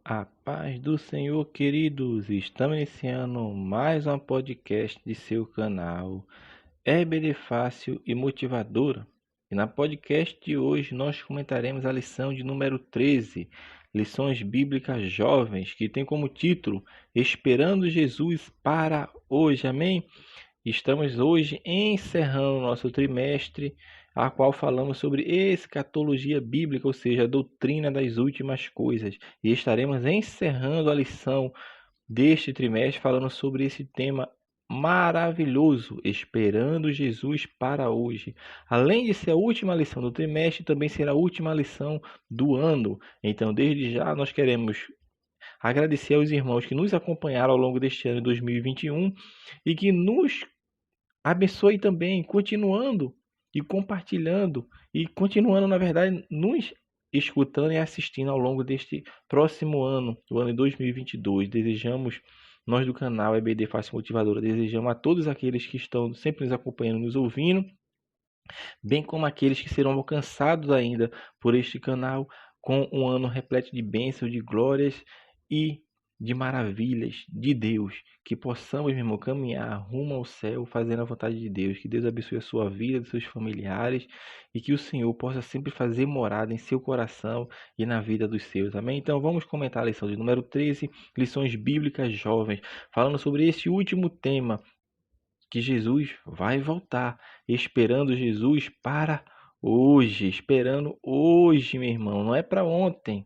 A paz do Senhor, queridos. Estamos iniciando mais um podcast de seu canal Heber Fácil e Motivadora. E na podcast de hoje nós comentaremos a lição de número 13, Lições Bíblicas Jovens, que tem como título Esperando Jesus para hoje. Amém? Estamos hoje encerrando nosso trimestre, a qual falamos sobre escatologia bíblica, ou seja, a doutrina das últimas coisas. E estaremos encerrando a lição deste trimestre falando sobre esse tema maravilhoso, esperando Jesus para hoje. Além de ser a última lição do trimestre, também será a última lição do ano. Então, desde já, nós queremos agradecer aos irmãos que nos acompanharam ao longo deste ano de 2021 e que nos abençoe também, continuando e compartilhando e continuando, na verdade, nos escutando e assistindo ao longo deste próximo ano, o ano de 2022. Desejamos, nós do canal EBD Fácil Motivadora, desejamos a todos aqueles que estão sempre nos acompanhando, nos ouvindo, bem como aqueles que serão alcançados ainda por este canal, com um ano repleto de bênçãos, de glórias e de maravilhas de Deus, que possamos, meu irmão, caminhar rumo ao céu, fazendo a vontade de Deus, que Deus abençoe a sua vida, dos seus familiares, e que o Senhor possa sempre fazer morada em seu coração e na vida dos seus, amém? Então vamos comentar a lição de número 13, lições bíblicas jovens, falando sobre esse último tema, que Jesus vai voltar, esperando Jesus para hoje, esperando hoje, meu irmão, não é para ontem,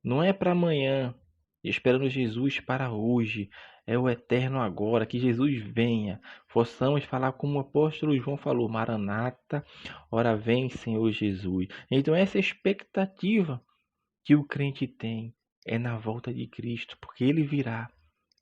não é para amanhã, esperando Jesus para hoje, é o eterno agora, que Jesus venha, possamos falar como o apóstolo João falou, Maranata, ora vem Senhor Jesus. Então essa expectativa que o crente tem é na volta de Cristo, porque ele virá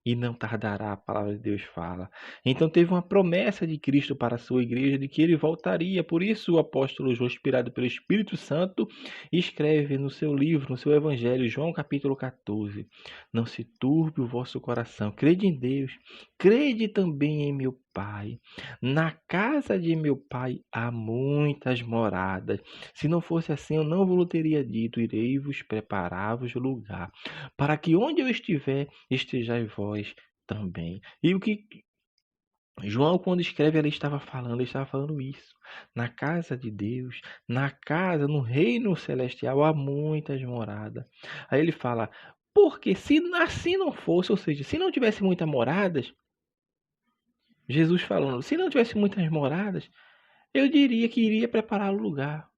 e não tardará, a palavra de Deus fala. Então teve uma promessa de Cristo para a sua igreja de que ele voltaria. Por isso o apóstolo João, inspirado pelo Espírito Santo, escreve no seu livro, no seu evangelho, João capítulo 14: Não se turbe o vosso coração, crede em Deus, crede também em meu Pai. Na casa de meu Pai há muitas moradas. Se não fosse assim, eu não vos teria dito, irei-vos preparar-vos lugar, para que onde eu estiver, estejais vós também. E o que João, quando escreve, ele estava falando isso. Na casa de Deus, na casa, no reino celestial, há muitas moradas. Aí ele fala, porque se assim não fosse, ou seja, se não tivesse muitas moradas, Jesus falando, se não tivesse muitas moradas, eu diria que iria preparar o lugar.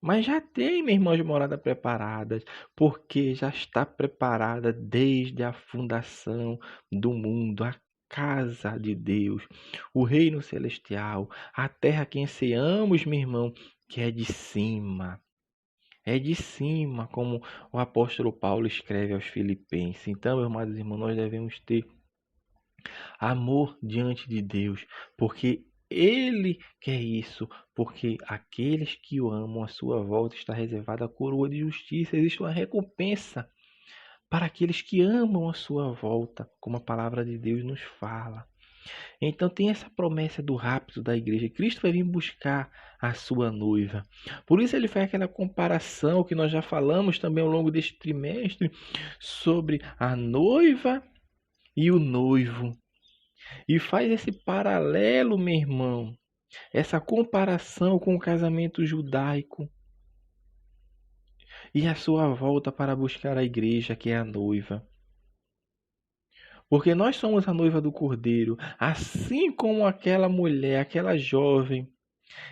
Mas já tem, meu irmão, as moradas preparadas, porque já está preparada desde a fundação do mundo, a casa de Deus, o reino celestial, a terra que ansiamos, meu irmão, que é de cima. É de cima, como o apóstolo Paulo escreve aos Filipenses. Então, meus amados irmãos, nós devemos ter amor diante de Deus, porque Ele quer isso, porque aqueles que o amam, à sua volta está reservada a coroa de justiça, existe uma recompensa para aqueles que amam a sua volta, como a palavra de Deus nos fala. Então tem essa promessa do rapto da igreja. Cristo vai vir buscar a sua noiva. Por isso ele faz aquela comparação que nós já falamos também ao longo deste trimestre sobre a noiva e o noivo. E faz esse paralelo, meu irmão, essa comparação com o casamento judaico e a sua volta para buscar a igreja, que é a noiva. Porque nós somos a noiva do Cordeiro, assim como aquela mulher, aquela jovem,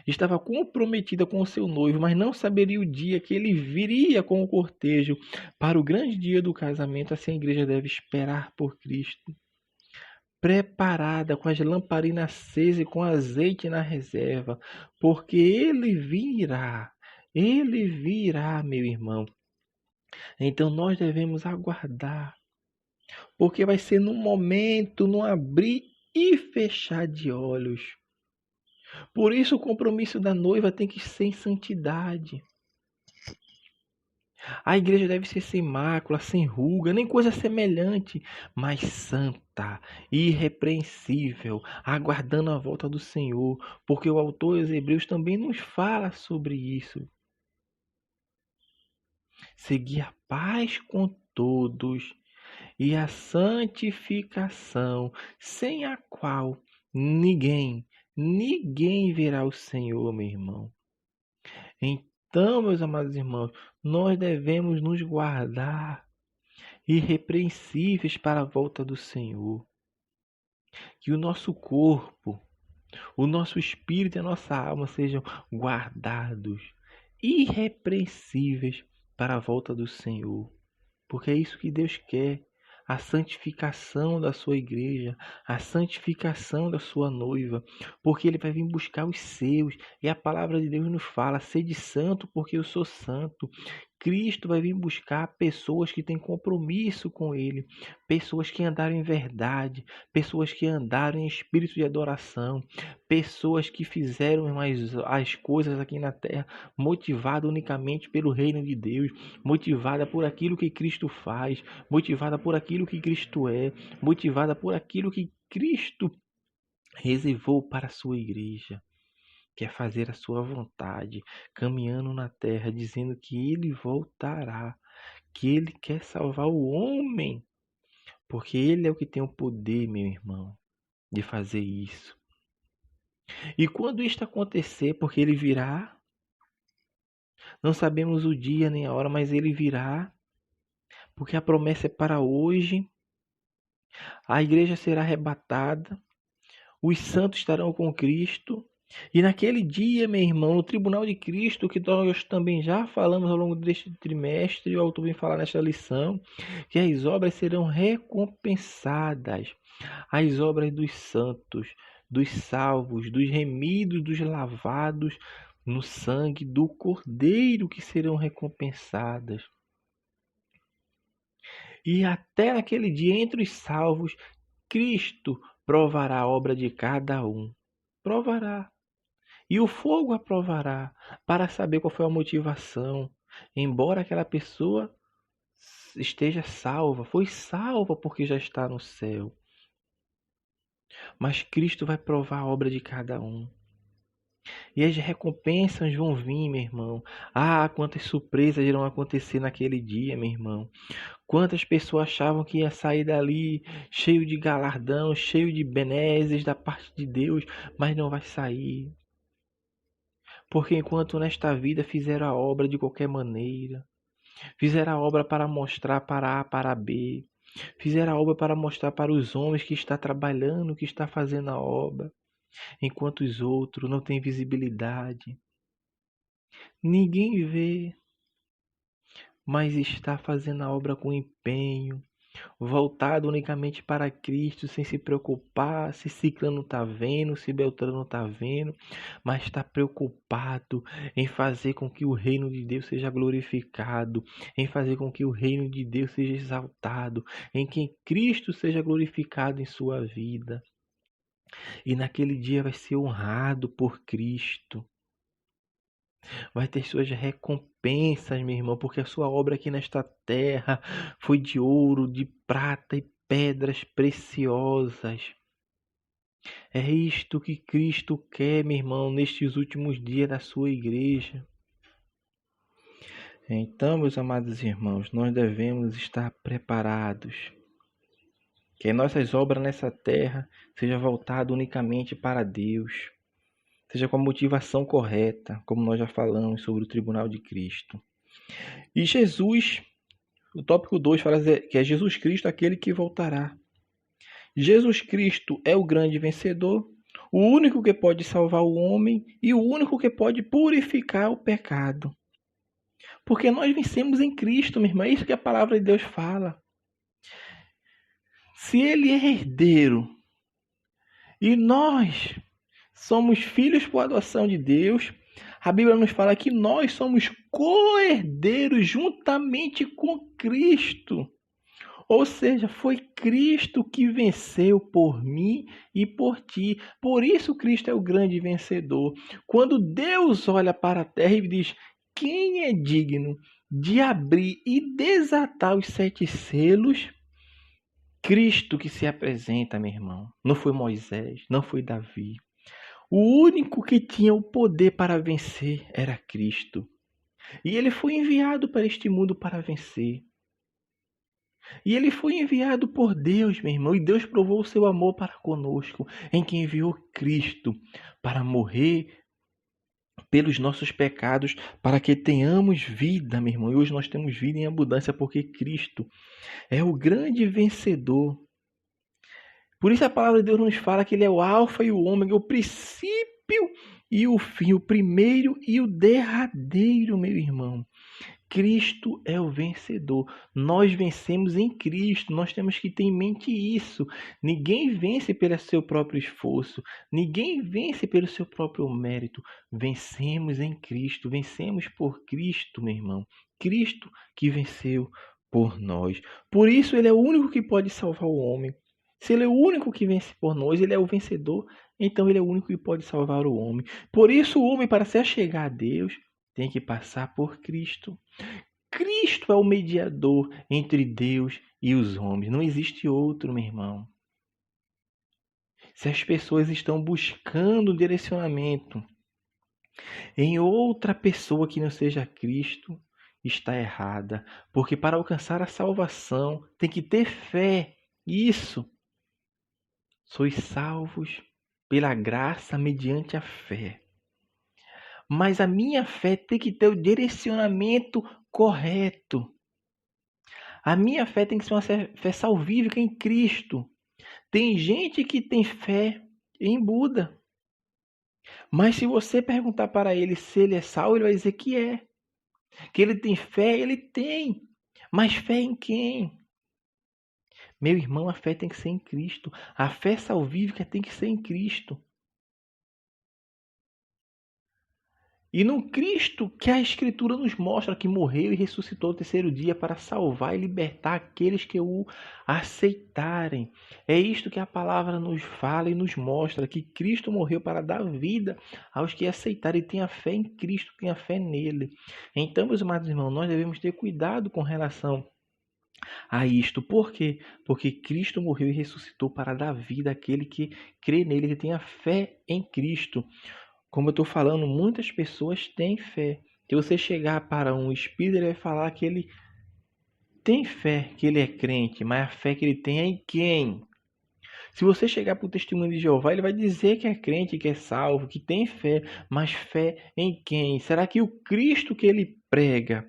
estava comprometida com o seu noivo, mas não saberia o dia que ele viria com o cortejo para o grande dia do casamento. Assim a igreja deve esperar por Cristo, preparada, com as lamparinas acesas e com azeite na reserva, porque ele virá, meu irmão. Então nós devemos aguardar, porque vai ser num momento, num abrir e fechar de olhos. Por isso o compromisso da noiva tem que ser em santidade. A igreja deve ser sem mácula, sem ruga, nem coisa semelhante, mas santa, irrepreensível, aguardando a volta do Senhor, porque o autor dos Hebreus também nos fala sobre isso. seguir a paz com todos e a santificação, sem a qual ninguém verá o Senhor, meu irmão. Então, meus amados irmãos, nós devemos nos guardar irrepreensíveis para a volta do Senhor. Que o nosso corpo, o nosso espírito e a nossa alma sejam guardados, irrepreensíveis para a volta do Senhor. Porque é isso que Deus quer. A santificação da sua igreja, a santificação da sua noiva, porque Ele vai vir buscar os seus, e a palavra de Deus nos fala: sede santo, porque eu sou santo. Cristo vai vir buscar pessoas que têm compromisso com Ele, pessoas que andaram em verdade, pessoas que andaram em espírito de adoração, pessoas que fizeram as coisas aqui na terra motivada unicamente pelo reino de Deus, motivada por aquilo que Cristo faz, motivada por aquilo que Cristo é, motivada por aquilo que Cristo reservou para a sua igreja. Quer fazer a sua vontade, caminhando na terra, dizendo que Ele voltará, que Ele quer salvar o homem, porque Ele é o que tem o poder, meu irmão, de fazer isso. E quando isto acontecer, porque Ele virá, não sabemos o dia nem a hora, mas Ele virá, porque a promessa é para hoje. A igreja será arrebatada, os santos estarão com Cristo. E naquele dia, meu irmão, no tribunal de Cristo, que nós também já falamos ao longo deste trimestre, o autor vem falar nesta lição, que as obras serão recompensadas. As obras dos santos, dos salvos, dos remidos, dos lavados no sangue do Cordeiro, que serão recompensadas. E até naquele dia, entre os salvos, Cristo provará a obra de cada um. Provará. E o fogo aprovará para saber qual foi a motivação. Embora aquela pessoa esteja salva, foi salva porque já está no céu. Mas Cristo vai provar a obra de cada um. E as recompensas vão vir, meu irmão. Ah, quantas surpresas irão acontecer naquele dia, meu irmão. Quantas pessoas achavam que ia sair dali cheio de galardão, cheio de benesses da parte de Deus, mas não vai sair. Porque enquanto nesta vida fizeram a obra de qualquer maneira, fizeram a obra para mostrar para A, para B, fizeram a obra para mostrar para os homens que está trabalhando, que está fazendo a obra, enquanto os outros não têm visibilidade. Ninguém vê, mas está fazendo a obra com empenho, voltado unicamente para Cristo, sem se preocupar se Ciclano está vendo, se Beltrano está vendo, mas está preocupado em fazer com que o reino de Deus seja glorificado, em fazer com que o reino de Deus seja exaltado, em que Cristo seja glorificado em sua vida. E naquele dia vai ser honrado por Cristo. Vai ter suas recompensas, meu irmão, porque a sua obra aqui nesta terra foi de ouro, de prata e pedras preciosas. É isto que Cristo quer, meu irmão, nestes últimos dias da sua igreja. Então, meus amados irmãos, nós devemos estar preparados. Que as nossas obras nessa terra sejam voltadas unicamente para Deus. Seja com a motivação correta, como nós já falamos sobre o tribunal de Cristo. E Jesus, o tópico 2 fala que é Jesus Cristo aquele que voltará. Jesus Cristo é o grande vencedor, o único que pode salvar o homem e o único que pode purificar o pecado. Porque nós vencemos em Cristo, meu irmão, é isso que a palavra de Deus fala. Se Ele é herdeiro e nós somos filhos por adoção de Deus, a Bíblia nos fala que nós somos co-herdeiros juntamente com Cristo. Ou seja, foi Cristo que venceu por mim e por ti. Por isso Cristo é o grande vencedor. Quando Deus olha para a terra e diz: quem é digno de abrir e desatar os 7 selos? Cristo que se apresenta, meu irmão. Não foi Moisés, não foi Davi. O único que tinha o poder para vencer era Cristo. E ele foi enviado para este mundo para vencer. E ele foi enviado por Deus, meu irmão, e Deus provou o seu amor para conosco, em que enviou Cristo para morrer pelos nossos pecados, para que tenhamos vida, meu irmão. E hoje nós temos vida em abundância, porque Cristo é o grande vencedor. Por isso a palavra de Deus nos fala que Ele é o alfa e o ômega, o princípio e o fim, o primeiro e o derradeiro, meu irmão. Cristo é o vencedor. Nós vencemos em Cristo. Nós temos que ter em mente isso. Ninguém vence pelo seu próprio esforço. Ninguém vence pelo seu próprio mérito. Vencemos em Cristo. Vencemos por Cristo, meu irmão. Cristo que venceu por nós. Por isso ele é o único que pode salvar o homem. Se ele é o único que vence por nós, ele é o vencedor, então ele é o único que pode salvar o homem. Por isso o homem, para se achegar a Deus, tem que passar por Cristo. Cristo é o mediador entre Deus e os homens. Não existe outro, meu irmão. Se as pessoas estão buscando um direcionamento em outra pessoa que não seja Cristo, está errada. Porque para alcançar a salvação tem que ter fé. Isso. Sois salvos pela graça mediante a fé. Mas a minha fé tem que ter o direcionamento correto. A minha fé tem que ser uma fé salvífica em Cristo. Tem gente que tem fé em Buda. Mas se você perguntar para ele se ele é salvo, ele vai dizer que é. Que ele tem fé, ele tem. Mas fé em quem? Meu irmão, a fé tem que ser em Cristo. A fé salvífica tem que ser em Cristo. E no Cristo que a Escritura nos mostra que morreu e ressuscitou no terceiro dia para salvar e libertar aqueles que o aceitarem. É isto que a palavra nos fala e nos mostra, que Cristo morreu para dar vida aos que aceitarem e tenham fé em Cristo, tenham fé nele. Então, meus amados irmãos, nós devemos ter cuidado com relação a isto. Por quê? Porque Cristo morreu e ressuscitou para dar vida àquele que crê nele, que tenha fé em Cristo. Como eu estou falando, muitas pessoas têm fé. Se você chegar para um espírito, ele vai falar que ele tem fé, que ele é crente, mas a fé que ele tem é em quem? Se você chegar para o testemunho de Jeová, ele vai dizer que é crente, que é salvo, que tem fé, mas fé em quem? Será que o Cristo que ele prega,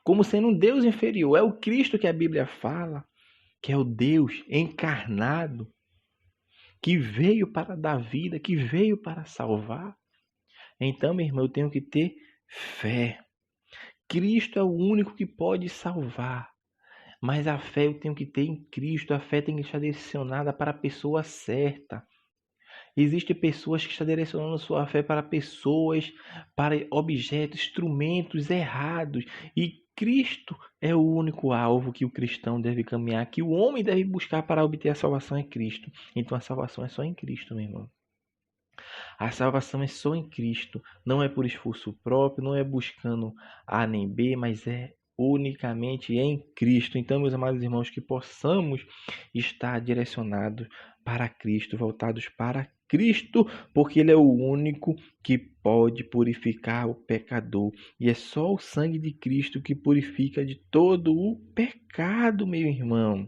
como sendo um Deus inferior, é o Cristo que a Bíblia fala, que é o Deus encarnado, que veio para dar vida, que veio para salvar? Então, meu irmão, eu tenho que ter fé. Cristo é o único que pode salvar. Mas a fé eu tenho que ter em Cristo. A fé tem que estar direcionada para a pessoa certa. Existem pessoas que estão direcionando sua fé para pessoas, para objetos, instrumentos errados. E Cristo é o único alvo que o cristão deve caminhar, que o homem deve buscar para obter a salvação em Cristo. Então a salvação é só em Cristo, meu irmão. A salvação é só em Cristo, não é por esforço próprio, não é buscando A nem B, mas é unicamente em Cristo. Então, meus amados irmãos, que possamos estar direcionados para Cristo, voltados para Cristo, porque Ele é o único que pode purificar o pecador. E é só o sangue de Cristo que purifica de todo o pecado, meu irmão.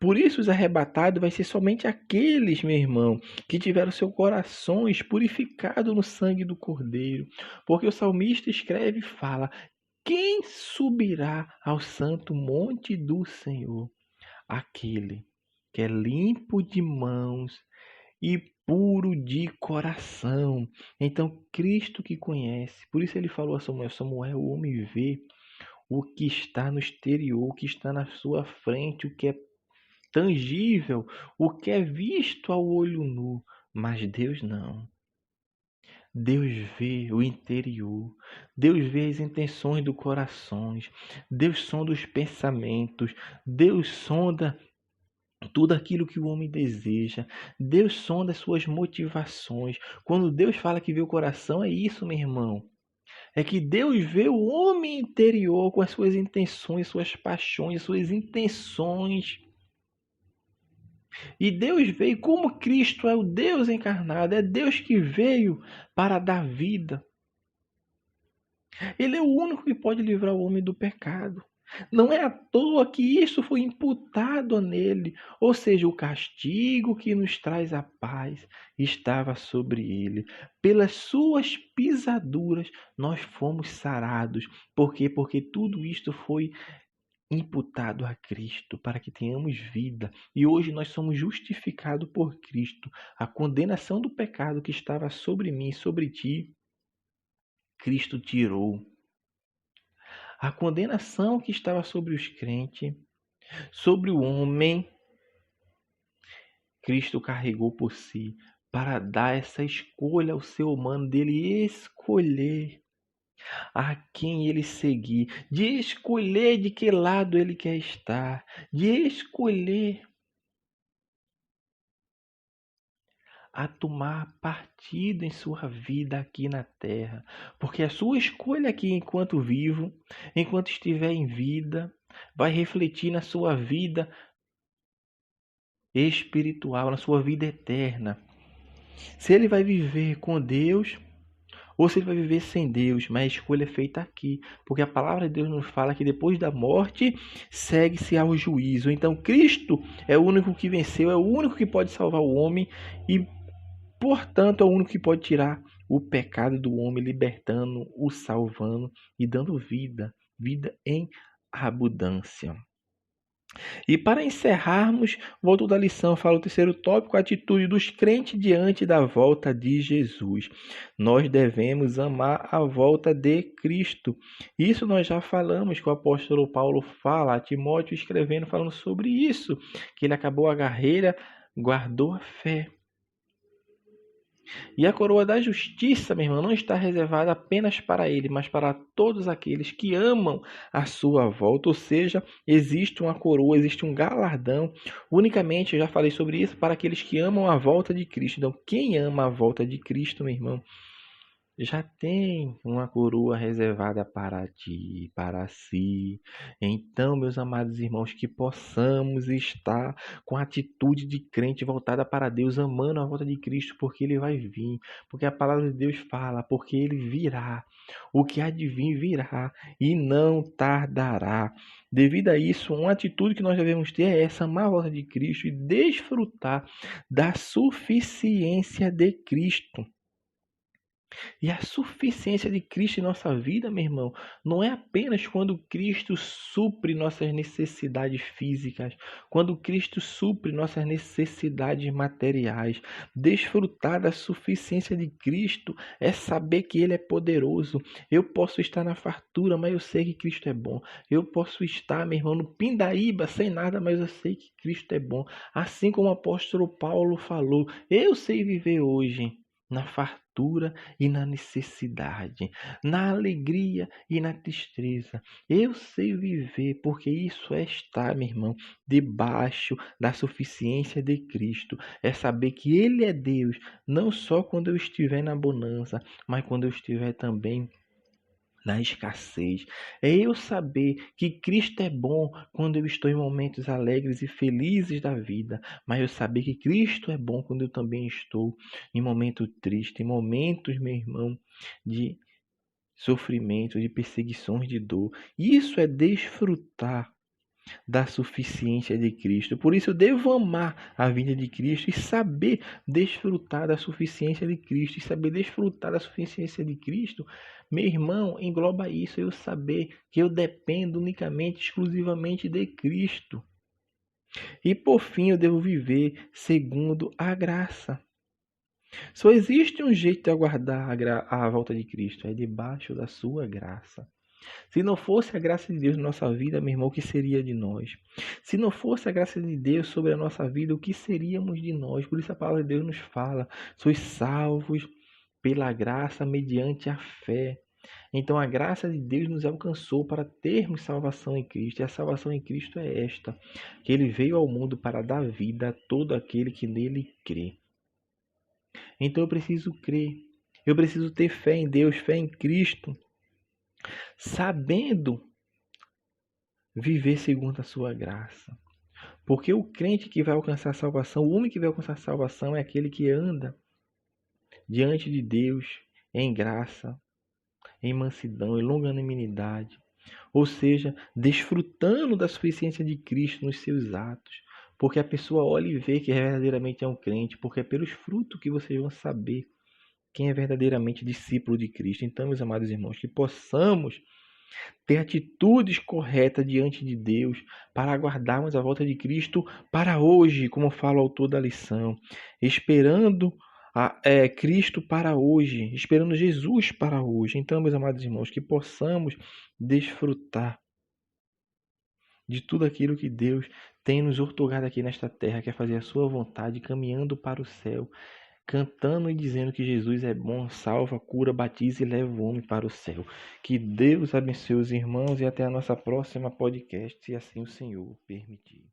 Por isso, os arrebatados vai ser somente aqueles, meu irmão, que tiveram seus corações purificados no sangue do Cordeiro. Porque o salmista escreve e fala: quem subirá ao santo monte do Senhor? Aquele que é limpo de mãos e puro de coração. Então, Cristo que conhece. Por isso ele falou a Samuel: Samuel, o homem vê o que está no exterior, o que está na sua frente, o que é tangível, o que é visto ao olho nu, mas Deus não. Deus vê o interior, Deus vê as intenções do coração, Deus sonda os pensamentos, Deus sonda tudo aquilo que o homem deseja, Deus sonda as suas motivações. Quando Deus fala que vê o coração, é isso, meu irmão. É que Deus vê o homem interior com as suas intenções, suas paixões, suas intenções. E Deus veio, como Cristo é o Deus encarnado, é Deus que veio para dar vida. Ele é o único que pode livrar o homem do pecado. Não é à toa que isso foi imputado nele, ou seja, o castigo que nos traz a paz estava sobre ele. Pelas suas pisaduras nós fomos sarados. Por quê? Porque tudo isto foi imputado a Cristo para que tenhamos vida. E hoje nós somos justificados por Cristo. A condenação do pecado que estava sobre mim e sobre ti, Cristo tirou. A condenação que estava sobre os crentes, sobre o homem, Cristo carregou por si para dar essa escolha ao ser humano dele escolher a quem ele seguir, de escolher de que lado ele quer estar, de escolher a tomar partido em sua vida aqui na terra, porque a sua escolha aqui enquanto vivo, enquanto estiver em vida, vai refletir na sua vida espiritual, na sua vida eterna. Se ele vai viver com Deus ou se ele vai viver sem Deus, mas a escolha é feita aqui, porque a palavra de Deus nos fala que depois da morte segue-se ao juízo. Então Cristo é o único que venceu, é o único que pode salvar o homem e, portanto, é o único que pode tirar o pecado do homem, libertando, o salvando e dando vida, vida em abundância. E para encerrarmos, volto da lição, fala o terceiro tópico, a atitude dos crentes diante da volta de Jesus. Nós devemos amar a volta de Cristo. Isso nós já falamos, que o apóstolo Paulo fala a Timóteo escrevendo, falando sobre isso, que ele acabou a carreira, guardou a fé. E a coroa da justiça, meu irmão, não está reservada apenas para ele, mas para todos aqueles que amam a sua volta. Ou seja, existe uma coroa, existe um galardão, unicamente, eu já falei sobre isso, para aqueles que amam a volta de Cristo. Então, quem ama a volta de Cristo, meu irmão, já tem uma coroa reservada para ti, para si. Então, meus amados irmãos, que possamos estar com a atitude de crente voltada para Deus, amando a volta de Cristo, porque Ele vai vir, porque a palavra de Deus fala, porque Ele virá. O que há de vir virá e não tardará. Devido a isso, uma atitude que nós devemos ter é essa, amar a volta de Cristo e desfrutar da suficiência de Cristo. E a suficiência de Cristo em nossa vida, meu irmão, não é apenas quando Cristo supre nossas necessidades físicas, quando Cristo supre nossas necessidades materiais. Desfrutar da suficiência de Cristo é saber que Ele é poderoso. Eu posso estar na fartura, mas eu sei que Cristo é bom. Eu posso estar, meu irmão, no pindaíba sem nada, mas eu sei que Cristo é bom. Assim como o apóstolo Paulo falou, eu sei viver hoje na fartura e na necessidade, na alegria e na tristeza. Eu sei viver, porque isso é estar, meu irmão, debaixo da suficiência de Cristo. É saber que Ele é Deus, não só quando eu estiver na bonança, mas quando eu estiver também na escassez. É eu saber que Cristo é bom quando eu estou em momentos alegres e felizes da vida, mas eu saber que Cristo é bom quando eu também estou em momento triste, em momentos, meu irmão, de sofrimento, de perseguições, de dor. Isso é desfrutar da suficiência de Cristo. Por isso eu devo amar a vinda de Cristo e saber desfrutar da suficiência de Cristo. E saber desfrutar da suficiência de Cristo, meu irmão, engloba isso, eu saber que eu dependo unicamente, exclusivamente de Cristo. E por fim eu devo viver segundo a graça. Só existe um jeito de aguardar a volta de Cristo, é debaixo da sua graça. Se não fosse a graça de Deus na nossa vida, meu irmão, o que seria de nós? Se não fosse a graça de Deus sobre a nossa vida, o que seríamos de nós? Por isso a palavra de Deus nos fala: sois salvos pela graça mediante a fé. Então a graça de Deus nos alcançou para termos salvação em Cristo. E a salvação em Cristo é esta: que Ele veio ao mundo para dar vida a todo aquele que nele crê. Então eu preciso crer. Eu preciso ter fé em Deus, fé em Cristo, sabendo viver segundo a sua graça. Porque o crente que vai alcançar a salvação, o homem que vai alcançar a salvação é aquele que anda diante de Deus em graça, em mansidão, em longanimidade. Ou seja, desfrutando da suficiência de Cristo nos seus atos. Porque a pessoa olha e vê que verdadeiramente é um crente, porque é pelos frutos que vocês vão saber quem é verdadeiramente discípulo de Cristo. Então, meus amados irmãos, que possamos ter atitudes corretas diante de Deus para aguardarmos a volta de Cristo para hoje, como fala o autor da lição, esperando Cristo para hoje, esperando Jesus para hoje. Então, meus amados irmãos, que possamos desfrutar de tudo aquilo que Deus tem nos outorgado aqui nesta terra, que é fazer a sua vontade, caminhando para o céu, cantando e dizendo que Jesus é bom, salva, cura, batiza e leva o homem para o céu. Que Deus abençoe os irmãos e até a nossa próxima podcast, se assim o Senhor permitir.